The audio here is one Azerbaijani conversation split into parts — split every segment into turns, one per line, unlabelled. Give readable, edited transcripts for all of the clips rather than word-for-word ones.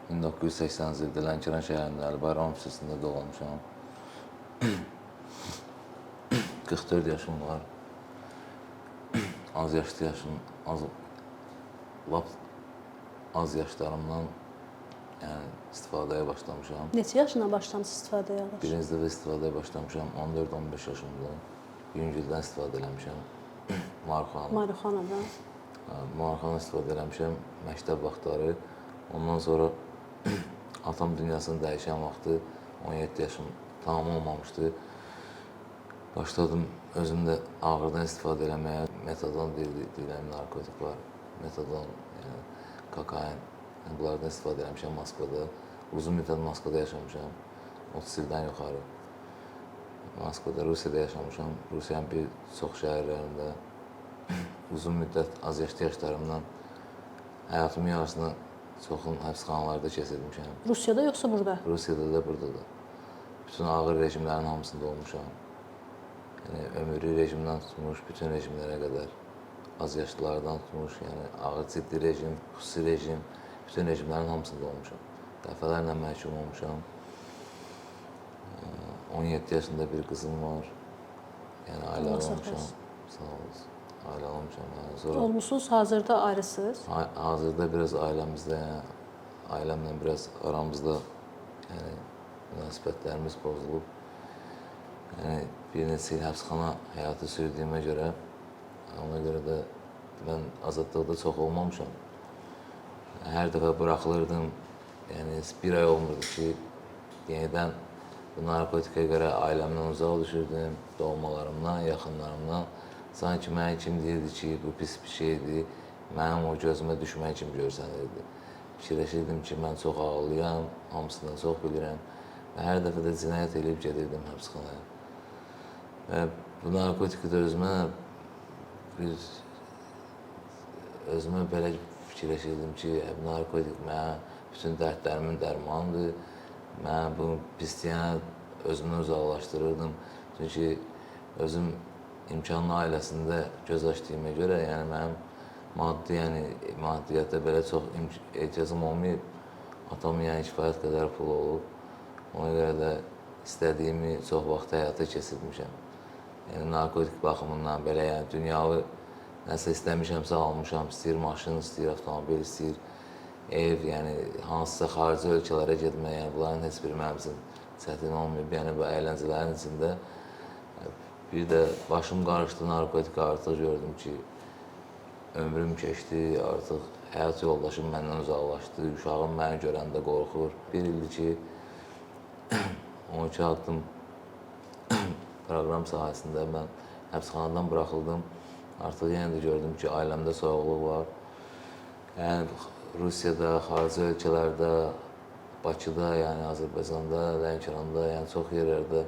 1980-ci ildə Lənkəran şəhərində Əli Bayramov küçəsində doğulmuşam. 44 yaşım var. Az yaşlı yaşım, lap az yaşlarımdan yəni istifadəyə başlamışam.
Neçə yaşına başlamısınız istifadəyə?
Birinci dəfə istifadəyə başlamışam, 14-15 yaşımda. Yüngüldən istifadə eləmişəm. Marihuana.
Marihuanadan.
Marihuana istifadə eləmişəm, məktəb vaxtları. Ondan sonra atam dünyasını dəyişən vaxtı 17 yaşım tamam olmamışdı. Başladım özümdə ağırdan istifadə eləməyə. Metadon deyilən narkotik var. Metadon, yəni kokain. Bunlardan istifadə eləmişəm Moskvada. Uzun müddət Moskvada yaşamışam. 30 ildən yuxarı. Moskvada, Rusiyada yaşamışam. Rusiyanın bir çox şəhərlərində uzun müddət az yaşlı yaşlarımdan həyatımın yarısını çoxun həbsxanalarda keçirmişəm.
Rusiyada yoxsa burada?
Rusiyada da, burada da. Bütün ağır rejimlərin hamısında olmuşam. Yəni, ömürlük rejimdən tutmuş, bütün rejimlərə qədər. Az yaşlılardan tutmuş, yəni ağır ciddi rejim, xüsusi rejim, bütün rejimlərin hamısında olmuşam. Dəfələrlə məhkum olmuşam. 17 yaşında bir qızım var. Yəni, ailə almışam. Sağ olasın. Ailə almışam. Yəni, sonra...
Olmuşsunuz, hazırda ayrısınız?
Hazırda biraz ailəmizdə, ailəmlə biraz aramızda yəni, münasibətlərimiz pozulub. Yəni, bir neçə il həbsxana həyatı sürdüyümə görə, ona görə də mən azadlıqda çox olmamışam. Hər dəfə buraxılırdım, yəni bir ay olmurdu ki, yenidən bu narkotikaya görə ailəmdən uzaq düşürdüm, doğmalarımdan, yaxınlarımdan. Sanki mənə kim deyirdi ki, bu pis bir şeydir, mənim o gözümə düşmək kimi görsənirdi. Fikirləşirdim ki, mən çox ağlıyam, hamısından çox bilirəm və hər dəfə də cinayət edib gedirdim həbsxanaya. Və bu narkotiki də özümə belə fikirləşirdim ki, bu narkotik mənə bütün dərdlərimin dərmanıdır. Mən bu pisliyəni özümdən uzaqlaşdırırdım. Çünki özüm imkanlı ailəsində göz açdığıma görə, yəni mənim maddiyyatda belə çox ehtiyacım olmayıb. Atamın yəni kifayət qədər pulu olub. Ona görə də istədiyimi çox vaxt həyata keçirmişəm. Yəni narkotik baxımından belə, yəni dünyavi nəsə istəmişəmsə almışam. İstəyir maşın, istəyir avtomobil, istəyir ev, yəni hansısa xarici ölkələrə getmək, yəni bunların heç biri mənim üçün çətin olmayıb. Yəni bu əyləncələrin içində bir də başım qarışdı narkotika, artıq gördüm ki, ömrüm keçdi, artıq həyat yoldaşım məndən uzaqlaşdı, uşağım məni görəndə qorxur. Bir ildir ki, 12 addım proqram sahəsində mən həbsxanadan buraxıldım. Artıq yenə də gördüm ki, ailəmdə soyuqluq var. Yəni, Rusiyada, xarici ölkələrdə, Bakıda, yəni Azərbaycanda, Lənkəranda, yəni çox yerlərdə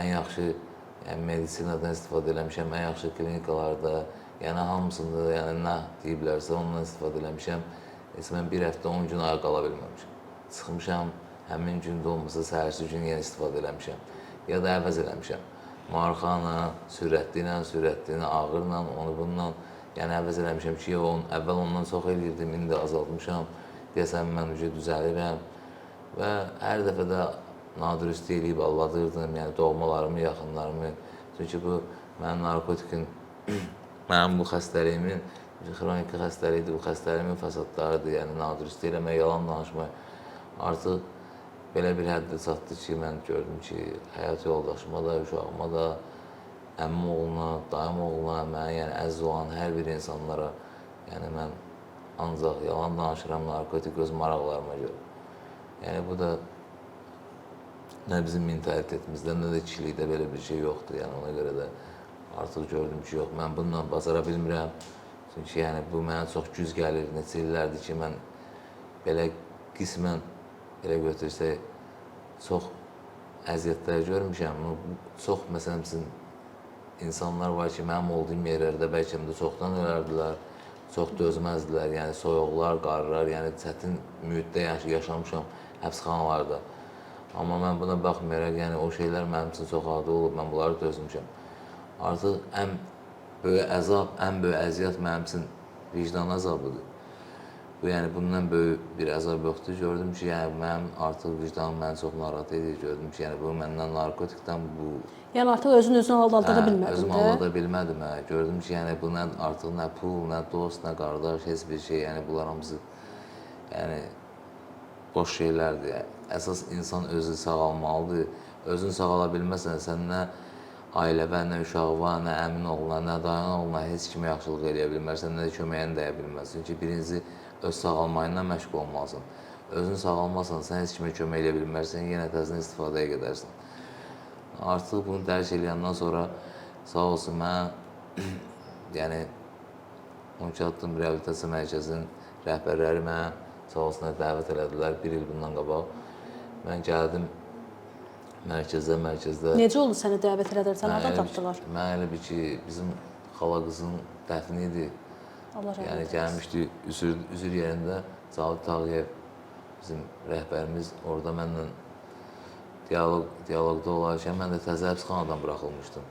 ən yaxşı medisinadan istifadə eləmişəm, ən yaxşı klinikalarda, yəni hamısında, yəni nə deyiblərsə ondan istifadə eləmişəm. Heç mən bir həftə 10 gün ayağa qala bilməmişəm. Çıxmışam, həmin gün də olmasa səhərsi gün yenə istifadə eləmişəm. Ya da əvəz eləmişəm. Marihuana, sürətli, ağırla, onu bundan yəni əvəz eləmişəm ki, əvvəl ondan çox eləyirdim, indi azaltmışam. Deyəsən, mən düzəlirəm və hər dəfə də nadürüstü eləyib alladırdım, yəni doğmalarımı, yaxınlarımı. Çünki bu, mənim narkotikin, mənim bu xəstəliyimin, xroniki xəstəlikdir, bu xəstəliyimin fəsadlarıdır, yəni nadürüstü eləmək, yalan danışmaq. Artıq belə bir həddə çatdı ki, mən gördüm ki, həyat yoldaşıma da, uşağıma da, əmmim oğluna, dayım oğluna, mənə yəni əziz olan hər bir insanlara, yəni mən ancaq yalan danışıram, narkotik öz maraqlarıma görə. Yəni bu da nə bizim mentalitetimizdə, nə də kişilikdə belə bir şey yoxdur. Yəni ona görə də artıq gördüm ki, yox, mən bununla bacara bilmirəm. Çünki yəni bu mənə çox güc gəlir. Neçə illərdir ki, mən belə qismən belə götürsək, çox əziyyətlər görmüşəm. Çox, məsələn, insanlar var ki, mənim olduğum yerlərdə bəlkə də çoxdan ölərdilər, çox dözməzdilər, yəni soyuqlar, qarlar, yəni çətin mühitdə yaşamışam həbsxanalarda. Amma mən buna baxmayaraq, yəni o şeylər mənim üçün çox adi olub, mən bunları dözmüşəm. Artıq ən böyük əzab, ən böyük əziyyət mənim üçün vicdan əzabıdır. Bu yəni bundan böyük bir əzab yoxdur. Gördüm ki, yəni mənim artıq vicdanım məni çox narahat edir. Gördüm ki, yəni bu məndən narkotikdən bu
Yəni artıq özünü aldada bilmədin
özümü
də.
aldada bilmədim. Gördüm ki, yəni bu nə artıq nə pul, nə dost, nə qardaş, heç bir şey, yəni bunlar hamısı yəni boş şeylərdir. Yəni, əsas insan özü sağalmalıdır. Özün sağala bilməsən, sən nə ailə və nə uşağı var, nə əmin oğluna, nə dayın oğluna heç kimə yaxşılıq eləyə bilmərsən, nə də köməyini dəyə bilmərsən. Çünki birincisi öz sağalmayla məşğul olmalısan. Özün sağalmasan, sən heç kimə kömək eləyə bilmərsən, yenə təzədən istifadəyə gedərsən. Artıq bunu dərk eləyəndən sonra sağ olsun mənə yəni 12 addım reabilitasiya mərkəzinin rəhbərləri mənə sağ olsunlar dəvət elədilər 1 il bundan qabaq. Mən gəldim mərkəzdə.
Necə oldu səni dəvət elədilər? Səni hardan tapdılar?
Mən elə bir ki, bizim xala qızın dəfni idi.
Allah rəhmət
Yəni
eylesin.
gəlmişdi üzür yerində Cavit Tağıyev bizim rəhbərimiz orada mənlə dialoqda olarkən mən də təzə həbsxanadan buraxılmışdım.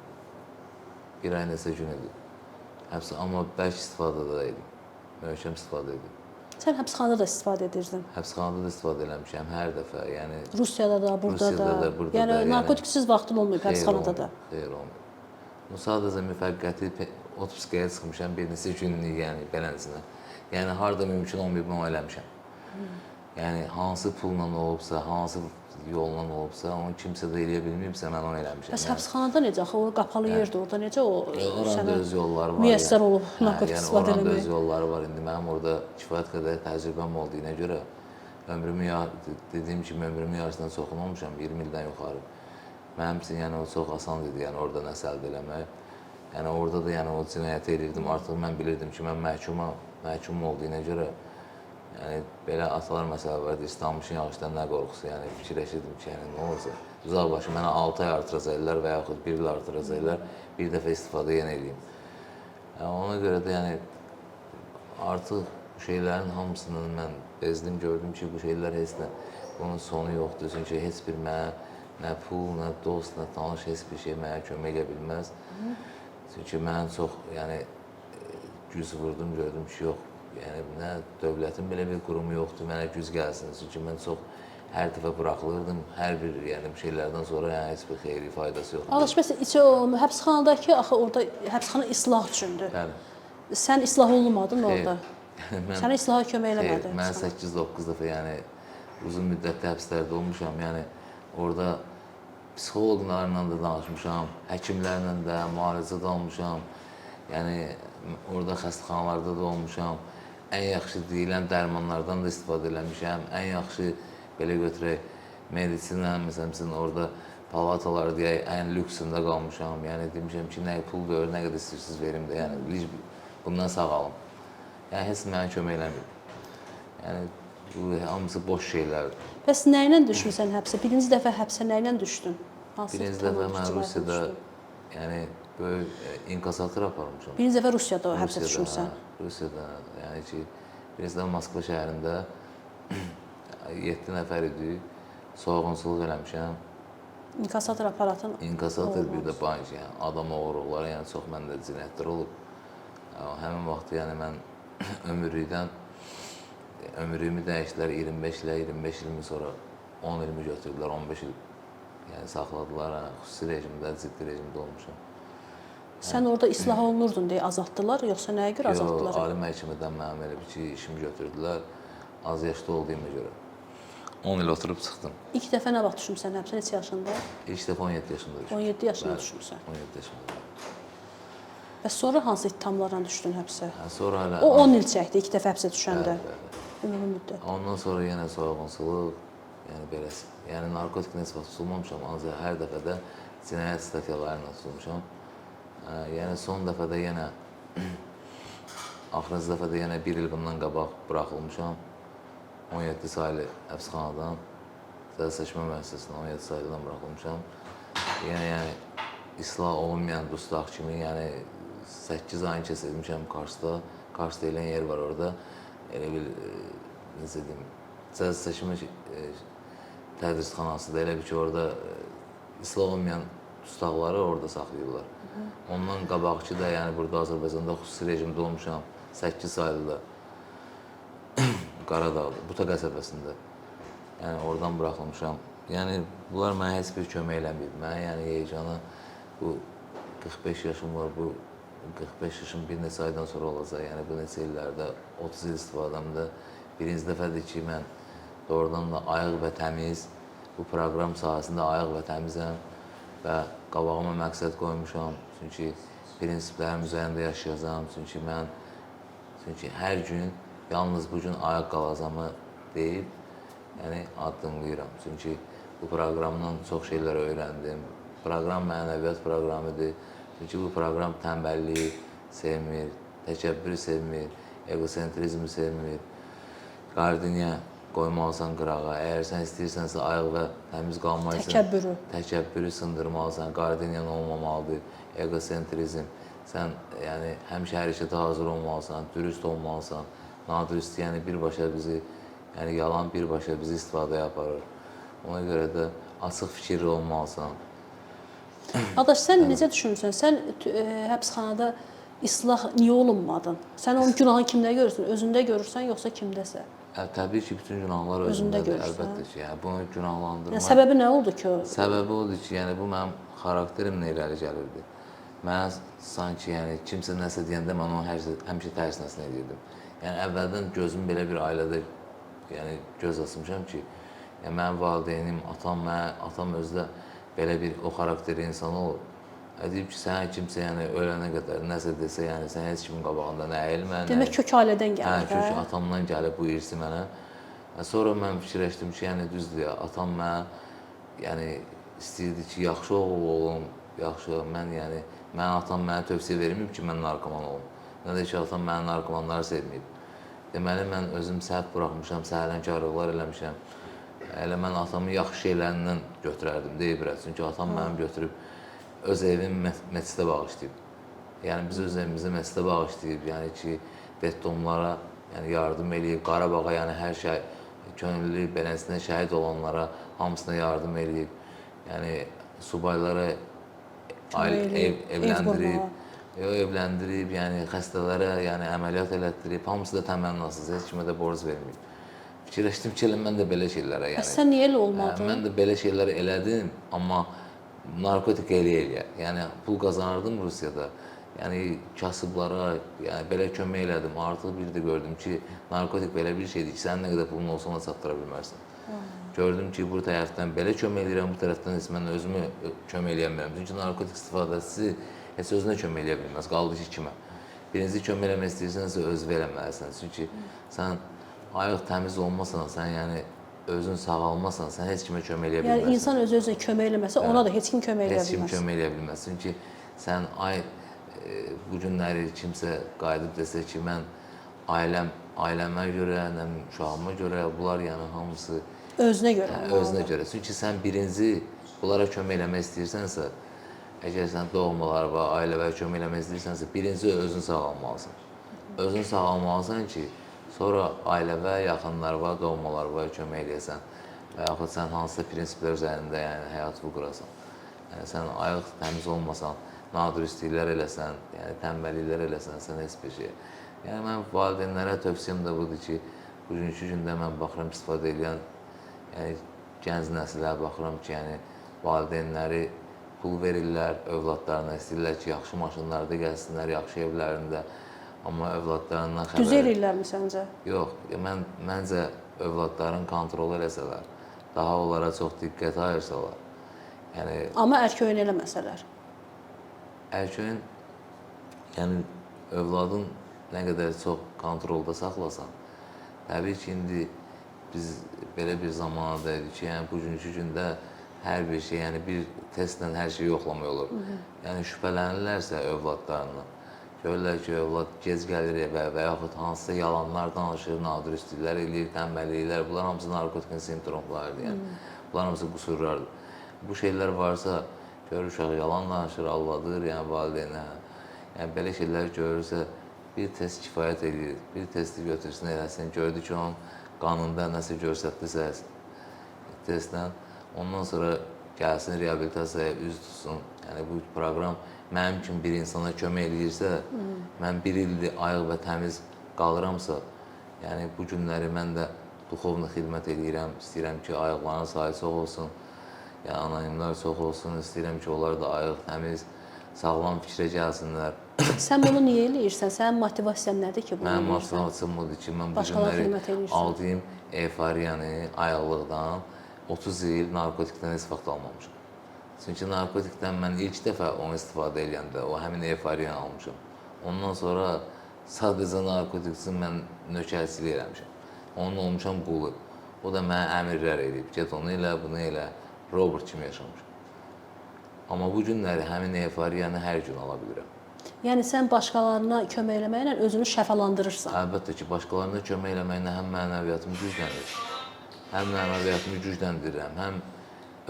Bir ay neçə gün idi. Amma bərk istifadədə idim. Möhkəm istifadə edim.
Sən həbsxanada da istifadə edirdin.
Həbsxanada da istifadə eləmişəm hər dəfə. Yəni
Rusiyada da, burada da.
burada
Yəni
da.
narkotiksiz vaxtın olmayıb həbsxanada da.
Xeyr olmayıb. Bu sadəcə müvəqqəti otopsikaya çıxmışam bir neçə günlük, yəni beləsinə. Yəni harda mümkün olmayıb mən eləmişəm. Yəni hansı pulla olubsa, hansı yolla olubsa, onu kimsə də eləyə bilməyibsə mən onu eləmişəm.
Bəs həbsxanada necə? Axı o qapalı yerdir orada. Necə o
Orada öz yolları var.
müyəssər olub narkotik istifadə
Yəni orada
eləmək?
öz yolları var. İndi mənim orada kifayət qədər təcrübəm olduğuna görə dediyim kimi ömrümün yarısından çoxunu olmuşam, 20 ildən yuxarı. Mənim üçün yəni o çox asan idi, yəni orada nəsə əldə eləmək. Yəni orada da yəni o cinayəti eləyirdim. Artıq mən bilirdim ki, mən məhkum olduğuna görə yəni belə atalar məsələ var, İstanbulun yağışdan nə qorxusu, yəni fikirləşirdim ki, yəni nə olacaq? Uzaq başı mənə 6 ay artıracaqlar və yaxud 1 il artıracaqlar, bir dəfə istifadə yenə eləyim. Yəni ona görə də yəni artıq bu şeylərin hamısından mən bezdim, gördüm ki, bu şeylər heç nə, bunun sonu yoxdur. Çünki heç bir mənə nə pul, nə dost, nə tanış heç bir şey mənə kömək edə bilməz. Çünki mən çox yəni güc vurdum, gördüm ki, yox. Yəni, nə dövlətin belə bir qurumu yoxdur, mənə güc gəlsin. Çünki mən çox hər dəfə buraxılırdım, hər bir şeylərdən sonra yəni, heç bir xeyri, faydası yoxdur.
Ağaç, məsələn, həbsxanadakı, axı orada həbsxana islah üçündür.
Bəli.
Sən islah olunmadın orada.
Yəni,
Sənə islaha kömək eləmədi.
Mən 8-9 dəfə yəni, uzun müddətli həbslərdə olmuşam. Yəni, orada psixoloqlarla da danışmışam, həkimlərlə də, müalicədə olmuşam. Yəni, orada xəstəxanalarda da olmuşam. Ən yaxşı deyilən dərmanlardan da istifadə eləmişəm. Ən yaxşı, belə götürək, medisina, məsələn, orada palatalar deyək, ən lüksündə qalmışam. Yəni, demişəm ki, nə pul deyir, nə qədər istəyirsiniz verim də, yəni, bundan sağalım. Yəni, heç mənə kömək eləməyib. Yəni, bu hamısı boş şeylərdir.
Bəs nə ilə düşmüsən həbsə? Birinci dəfə həbsə nə ilə düşdün?
Birinci dəfə mən Rusiyada, yəni, böyük inkasator aparmışam.
Birinci dəfə Rusiyada həbsə düşmüsən?
Rusiyada, yəni ki, birinci dəfə Moskva şəhərində 7 nəfər idi, soyğunçuluq eləmişəm.
İnkasator aparatın
İnkasator bir də bank, yəni adam oğurluqları, yəni çox məndə cinayətlər olub. Həmin vaxt yəni mən ömrümü dəyişdilər 25 ilmi sonra 10 ilmi götürdülər, 15 il yəni saxladılar, xüsusi rejimdə, ciddi rejimdə olmuşam.
Sən orada islah olunurdun deyə azaltdılar, yoxsa nəyə görə azaltdılar?
Yox, ali məhkəmədən mənim elə bir ki, işimi götürdülər, az yaşlı olduğuma görə. 10 il oturub çıxdım.
İlk dəfə nə vaxt düşmüsən həbsə, neçə yaşında?
İlk dəfə 17 yaşında düşmüşəm.
17 yaşında düşmüsən.
17 yaşında.
Və sonra hansı ittihamlarla düşdün həbsə?
Sonra hələ...
O 10 il çəkdi ilk dəfə həbsə düşəndə. Ümumi müddət.
Ondan sonra yenə soyğunçuluq, yəni beləsi. Yəni narkotik heç vaxt tutulmamışam, ancaq hər dəfədə cinayət statiyalarıyla tutulmuşam. Yəni son dəfədə yenə, axırıncı dəfədə yenə 1 il bundan qabaq buraxılmışam. 17 saylı həbsxanadan, Cəza Seçmə Müəssisəsindən 17 saylıdan buraxılmışam. Yəni islah olunmayan dustaq kimi, yəni 8 ayını keçirmişəm Karsda. Kars deyilən yer var orada. Elə bir, necə deyim, Cəza Seçmə tədrisxanasıdır. Elə bir ki, orada islah olunmayan dustaqları orada saxlayırlar. Ondan qabaqçı da, yəni burada Azərbaycanda xüsusi rejimdə olmuşam, 8 saylıda. Qaradağda, Buta qəsəbəsində. Yəni oradan buraxılmışam. Yəni bunlar mənə heç bir kömək eləməyib. Mənə yəni heyecana bu 45 yaşım var, bu 45 yaşım bir neçə aydan sonra olacaq. Yəni bu neçə illərdə 30 il istifadəmdə birinci dəfədir ki, mən doğrudan da ayıq və təmiz bu proqram sahəsində ayıq və təmizəm və qabağıma məqsəd qoymuşam. Çünki prinsiplərim üzərində yaşayacağam. Çünki hər gün yalnız bu gün ayıq qalacağımı deyib, yəni addımlayıram. Çünki bu proqramdan çox şeylər öyrəndim. Proqram mənəviyyat proqramıdır. Çünki bu proqram tənbəlliyi sevmir, təkəbbürü sevmir, egosentrizmi sevmir. Qardiniya qoymalısan qırağa. Əgər sən istəyirsənsə ayıq və təmiz qalmaq üçün təkəbbürü sındırmalısan. Qardiniyan olmamalıdır, egosentrizm. Sən yəni həmişə hərəkətə hazır olmalısan, dürüst olmalısan. Nadürüst yəni birbaşa bizi, yəni yalan birbaşa bizi istifadəyə aparır. Ona görə də açıq fikirli olmalısan.
Adaş, sən necə düşünürsən? Sən həbsxanada islah niyə olunmadın? Sən onun günahını kimdə görürsən? Özündə görürsən, yoxsa kimdəsə?
Təbii ki, bütün günahlar özündədir, əlbəttə ki. Yəni bunu günahlandırmaq.
Yəni səbəbi nə oldu ki o?
Səbəbi odur ki, yəni bu mənim xarakterimlə irəli gəlirdi. Mənə sanki yəni kimsə nəsə deyəndə mən onu həmişə tərsinəsini edirdim. Yəni əvvəldən gözüm belə bir ailədə yəni göz açmışam ki, yəni mənim valideynim, atam özü də belə bir o xarakterli insan olub. Deyib ki, sənə kimsə yəni ölənə qədər nəsə desə, yəni sən heç kimin qabağında nə əyilmə.
Demək kök ailədən gəlir.
Hə, kök atamdan gəlib bu irsi mənə. Sonra mən fikirləşdim ki, yəni düzdür, atam mənə yəni istəyirdi ki, yaxşı oğul olum, yaxşı. Mən atam mənə tövsiyə verməyib ki, mən narkoman olum. Nə də ki, atam mənə narkomanları sevməyib. Deməli, mən özüm səhv buraxmışam, səhlənkarlıqlar eləmişəm. Elə mən atamın yaxşı şeylərindən götürərdim, deyibirəm. Çünki atam mənim götürüb öz evimi məscidə bağışlayıb. Yəni biz öz evimizi məscidə bağışlayıb, yəni ki, betonlara yardım eləyib, Qarabağa, yəni hər şey könüllü, beləsinə şəhid olanlara hamısına yardım eləyib. Yəni subaylara evləndirib, yəni xəstələrə əməliyyat elətdirib, hamısı da təmənnasız, heç kimə də borc verməyib. Fikirləşdim ki, mən də belə şeylərə
sən niyə elə olmadın?
Mən də belə şeylər elədim, amma narkotik eləyə. Yəni pul qazanırdım Rusiyada. Yəni kasıblara belə kömək elədim. Artıq bir də gördüm ki, narkotik belə bir şeydir ki, sənin nə qədər pulun olsa ona çatdıra bilmərsən. Gördüm ki, bu tərəfdən belə kömək eləyirəm, bu tərəfdən heç mən özümü kömək eləyə bilmirəm. Çünki narkotik istifadəçisi heç özünə kömək eləyə bilməz, qaldı ki, kimə. Birinci kömək eləmək istəyirsənsə özünə eləməlisən. Çünki sən ayıq təmiz olmasan, sən özün sağalmasan, sən heç kimə kömək eləyə bilməzsən.
Yəni insan özünə kömək eləməsə, ona da heç kim kömək eləyə bilməz.
Heç kim kömək eləyə bilməz. Çünki sən bu günləri kimsə qayıdıb desə ki, mən ailəmə görə, uşağıma görə, bunlar hamısı
özünə görə.
Özünə görə. Çünki sən birinci bunlara kömək eləmək istəyirsənsə, əgər sən doğmalara və ailələrə kömək eləmək istəyirsənsə, birinci özün sağalmalısan. Özün sağalmalısan ki, sonra ailəvə, yaxınlarına, doğmalarına kömək eləyəsən və yaxud sən hansısa prinsiplər üzərində həyatını qurasan. Sən ayıq, təmiz olmasan, nadürüstlüklər eləsən, tənbəlliklər eləsən, sən heç bir şey. Mən valideynlərə tövsiyəm də budur ki, bugünkü gündə mən baxıram istifadə edən gənc nəsillərə baxıram ki, valideynləri pul verirlər, övladlarına istəyirlər ki, yaxşı maşınlarda gəlsinlər, yaxşı evlərində. Amma övladlarından xəbər...
Düz eləyirlərmi səncə?
Yox, məncə övladların kontrol eləsələr, daha onlara çox diqqət ayırsalar.
Amma ərköyün eləməsələr?
Ərköyün, övladın nə qədər çox kontrolda saxlasan, təbii ki, indi biz belə bir zamanadayıq ki, bugünkü gündə hər bir şey, bir testlə hər şeyi yoxlamaq olur. Şübhələnirlərsə övladlarından, görürlər ki, övlad gec gəlir evə və yaxud hansısa yalanlar danışır, nadürüstlüklər eləyir, tənbəlliklər, bunlar hamısı narkotikin simptomlarıdır, bunlar hamısı qüsurlardır. Bu şeylər varsa, görür uşaq yalan danışır, aldadır, valideynə. Belə şeylər görürsə, bir test kifayət edir, bir testi götürsün, eləsin, gördü ki, onun qanında nəsə görsətdirsə testlə, ondan sonra gəlsin, reabilitasiyaya üz tutsun. Bu proqram mənim kimi bir insana kömək eləyirsə, mən bir ildir ayıq və təmiz qalıramsa, Yəni bu günləri mən də duxovla xidmət edirəm. İstəyirəm ki, ayıqların sayı çox olsun. Yəni anonimlər çox olsun. İstəyirəm ki, onlar da ayıq, təmiz, sağlam fikrə gəlsinlər.
Sən bunu niyə eləyirsən? Sənin motivasiyan nədir ki, bunu
Mənim
eləyirsən?
motivasiyam odur ki, mən bu
Başqalarına
günləri
xidmət eləyirsən.
aldığım eyfariyanı, ayaqlıqdan 30 il narkotikdən istifadə almamışam. Çünki narkotikdən mən ilk dəfə onu istifadə edəndə o həmin eyfariyanı almışam. Ondan sonra sadəcə narkotik üçün mən nökərçilik eləmişəm. Onun olmuşam qulu. O da mənə əmrlər edib. Get onu elə, bunu elə. Robert kimi yaşamışam. Amma bu günləri həmin eyfariyanı hər gün ala bilirəm.
Yəni sən başqalarına kömək eləməklə özünü şəfalandırırsan.
Əlbəttə ki, başqalarına kömək eləməklə həm mənəviyyatımı gücləndirir, həm mənəviyyatımı gücləndirirəm, həm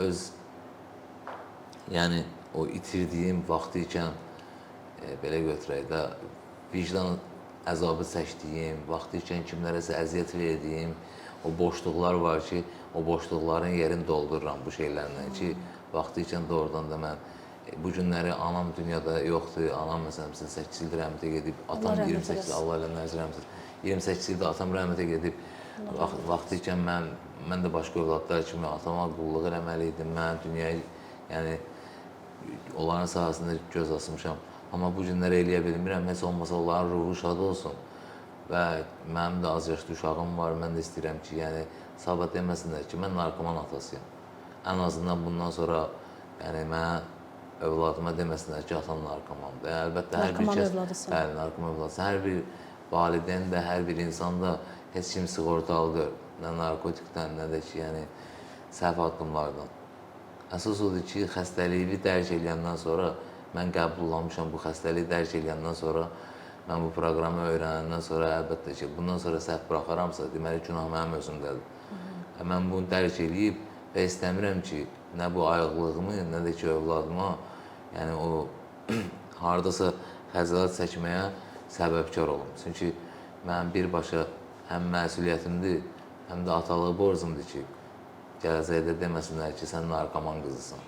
öz yəni o itirdiyim vaxtı ikən belə götürək də vicdan əzabı çəkdiyim, vaxtı ikən kimlərəsə əziyyət verdiyim o boşluqlar var ki, o boşluqların yerini doldururam bu şeylərlə ki, vaxtı ikən doğrudan da mən bu günləri anam dünyada yoxdur, anam məsələn 8 il rəhmətə gedib, atam 28 il, Allah eləmə nəzirəmsin, 28 ildə atam rəhmətə gedib, vaxtı ikən mən də başqa övladlar kimi atama qulluq eləməli idim, mən dünyayı, yəni onların sahəsində göz açmışam. Amma bu günləri eləyə bilmirəm, heç olmasa onların ruhu şad olsun və mənim də az yaşlı uşağım var, mən də istəyirəm ki, yəni sabah deməsinlər ki, mən narkoman atasıyam. Ən azından bundan sonra yəni mənə övladıma deməsinlər ki, atan narkomandır. Əlbəttə, hər bir kəs, bəli, narkoman övladısan. Hər bir valideyn də, hər bir insan da heç kim sığortalıdır. Nə narkotikdən, nə də ki, yəni səhv addımlardan. Əsas odur ki, xəstəliyi dərk edəndən sonra, mən qəbullanmışam bu xəstəliyi dərk edəndən sonra, mən bu proqramı öyrənəndən sonra, əlbəttə ki, bundan sonra səhv buraxaramsa, deməli, günah mənim özümdədir. Mən bunu dərk edib və istəmirəm ki, nə bu ayıqlığımı, nə də ki, övladıma, yəni o haradasa xəcalət çəkməyə səbəbkar olum. Çünki mənim birbaşa həm məsuliyyətimdir, həm də atalıq borcumdur ki, gələcəkdə deməsinlər ki, sən narkoman qızısan.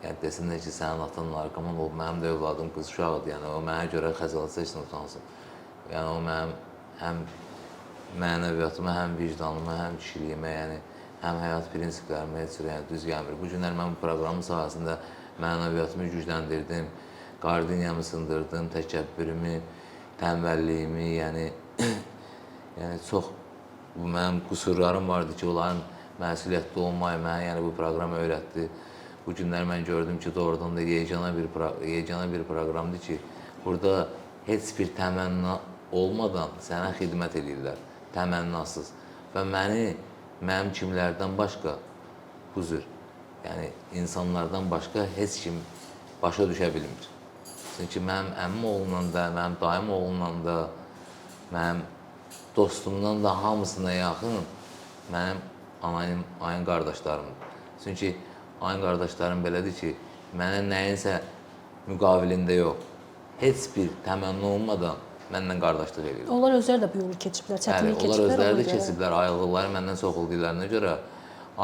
Yəni desinlər ki, sənin atan narkoman olub, mənim də övladım qız uşağıdır, yəni o mənə görə xəcalət çəksin, utansın. Yəni o mənim həm mənəviyyatıma, həm vicdanıma, həm kişiliyimə, yəni həm həyat prinsiplərimə heç cür düz gəlmir. Bu günlər mən bu proqramın sahəsində mənəviyyatımı gücləndirdim, qardiniyamı sındırdım, təkəbbürümü, tənbəlliyimi, yəni çox mənim qüsurlarım vardı ki, onların məsuliyyətli olmayı mənə yəni bu proqram öyrətdi. Bu günlər mən gördüm ki, doğrudan da yeganə bir proqramdır ki, burada heç bir təmənna olmadan sənə xidmət edirlər, təmənnasız. Və mənim kimlərdən başqa bu cür, yəni insanlardan başqa heç kim başa düşə bilmir. Çünki mənim əmmim oğlundan da, mənim dayım oğlundan da, mənim dostumdan da hamısına yaxın mənim ayın qardaşlarımdır. Çünki ayın qardaşlarım belədir ki, mənə nəyinsə müqabilində yox, heç bir təmənni olmadan məndən qardaşlıq edirlər.
Onlar özləri də bu yolu keçiblər, çətinlik keçiblər.
Onlar özləri də keçiblər, ayıqlıqları məndən çox olduqlarına görə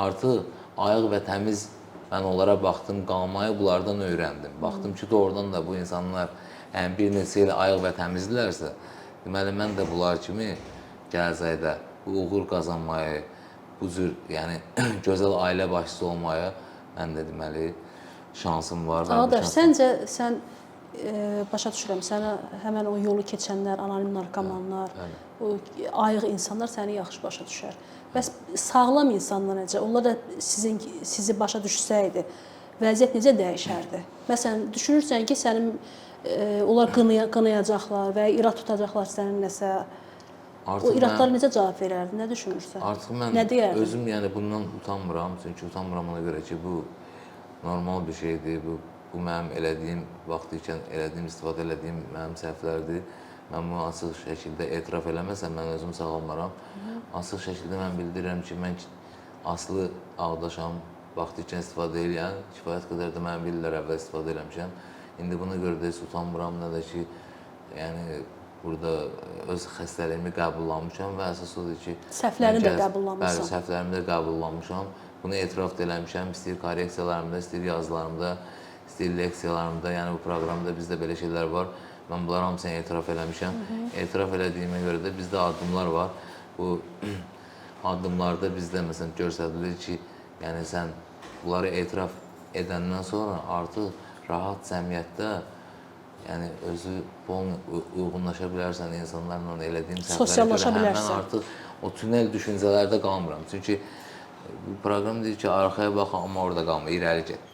artıq ayıq və təmiz mən onlara baxdım, qalmayı bunlardan öyrəndim. Baxdım ki, doğrudan da bu insanlar bir neçə il ayıq və təmizdirlərsə, deməli mən də bunlar kimi gələcəkdə bu uğur qazanmayı, bu cür yəni gözəl ailə başçısı olmaya mən də deməli şansım var.
Ağadaş, səncə sən başa düşürəm, sənə həmən o yolu keçənlər, anonim narkomanlar, o ayıq insanlar səni yaxşı başa düşər. Bəs sağlam insanlar necə? Onlar da sizi başa düşsəydi, vəziyyət necə dəyişərdi? Məsələn, düşünürsən ki, onlar qınayacaqlar və ya irad tutacaqlar sənin nəsə, o iradlara necə cavab verərdi? Nə düşünürsən?
Artıq mən özüm yəni bundan utanmıram, çünki utanmıram ona görə ki, bu normal bir şeydir, bu mənim elədiyim, vaxtı ikən elədiyim, istifadə elədiyim mənim səhvlərdir. Mən bunu açıq şəkildə etiraf eləməsəm, mən özümü sağalmaram. Açıq şəkildə mən bildirirəm ki, mən aslı ağdaşam, vaxtı ikən istifadə eləyən, kifayət qədər də mən bilirlər əvvəl istifadə eləmişəm. İndi buna görə də heç utanmıram, nə də ki, yəni burada öz xəstəliyimi qəbullanmışam və əsas odur ki,
səhvlərini də qəbullanmışam.
Bəli, səhvlərimi də qəbullanmışam. Bunu etiraf da eləmişəm, istəyir korreksiyalarımda, istəyir yazılarımda, istəyir leksiyalarımda, yəni bu proqramda bizdə belə şeylər var. Mən bunları hamısını etiraf eləmişəm. Etiraf elədiyimə görə də bizdə addımlar var bu addımlarda bizdə məsələn göstərilir ki, yəni sən bunları etiraf edəndən sonra artıq rahat cəmiyyətdə yəni özü uyğunlaşa bilərsən insanlarla elədiyin səhvlərə
Sosiallaşa
görə həmən
bilərsən.
artıq o tünel düşüncələrdə qalmıram. Çünki bu proqram deyir ki, arxaya bax, amma orada qalma, irəli get.